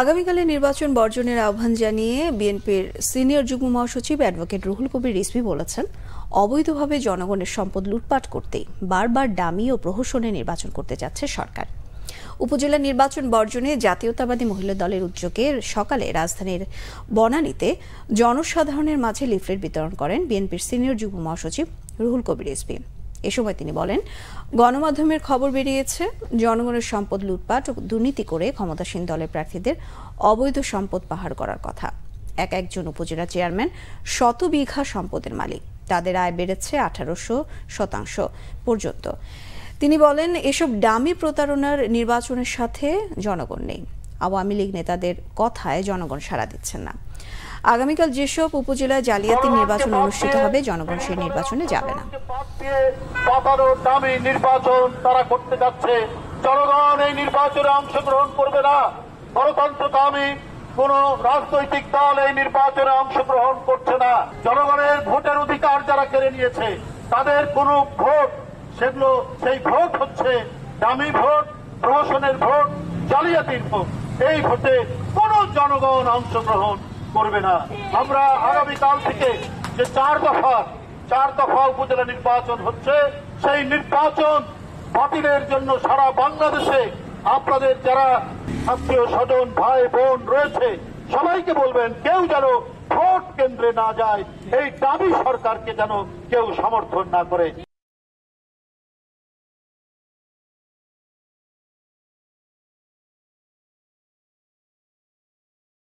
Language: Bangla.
আগামীকালের নির্বাচন বর্জনের আহ্বান জানিয়ে বিএনপির সিনিয়র যুগ্ম মহাসচিব অ্যাডভোকেট রুহুল কবির রিজভী বলেছেন, অবৈধভাবে জনগণের সম্পদ লুটপাট করতেই বারবার ডামি ও প্রহসনে নির্বাচন করতে যাচ্ছে সরকার। উপজেলা নির্বাচন বর্জনে জাতীয়তাবাদী মহিলা দলের উদ্যোগে সকালে রাজধানীর বনানীতে জনসাধারণের মাঝে লিফলেট বিতরণ করেন বিএনপির সিনিয়র যুগ্ম মহাসচিব রুহুল কবির রিজভী। এ সময় তিনি বলেন, গণমাধ্যমের খবর বেরিয়েছে জনগণের সম্পদ লুটপাট ও দুর্নীতি করে ক্ষমতাসীন দলের প্রার্থীদের অবৈধ সম্পদ পাহাড় করার কথা। একজন উপজেলা চেয়ারম্যান শত বিঘা সম্পদের মালিক, তাদের আয় বেড়েছে 1800% পর্যন্ত। তিনি বলেন, এসব ডামি প্রতারণার নির্বাচনের সাথে জনগণ নেই। আওয়ামী লীগ নেতাদের কথায় জনগণ সাড়া দিচ্ছেন না। আগামীকাল যেসব উপজেলায় জালিয়াতি নির্বাচন অনুষ্ঠিত হবে, জনগণ সেই নির্বাচনে যাবে না। নির্বাচন তারা করতে যাচ্ছে, জনগণ এই নির্বাচনে অংশগ্রহণ করবে না। গণতন্ত্রকামী কোন রাজনৈতিক দল এই নির্বাচনে অংশগ্রহণ করছে না। জনগণের ভোটের অধিকার যারা কেড়ে নিয়েছে, তাদের কোন ভোট, সেগুলো সেই ভোট হচ্ছে দামি ভোট, প্রহসনের ভোট, জালিয়াতির ভোট। এই ভোটে কোন জনগণ অংশগ্রহণ করবে না। আমরা আগামীকাল থেকে যে চার দফা উপজেলা নির্বাচন হচ্ছে, সেই নির্বাচন বাতিলের জন্য সারা বাংলাদেশে আপনাদের যারা আত্মীয় স্বজন ভাই বোন রয়েছে সবাইকে বলবেন, কেউ যেন ভোট কেন্দ্রে না যায়, এই দাবি সরকারকে যেন কেউ সমর্থন না করে।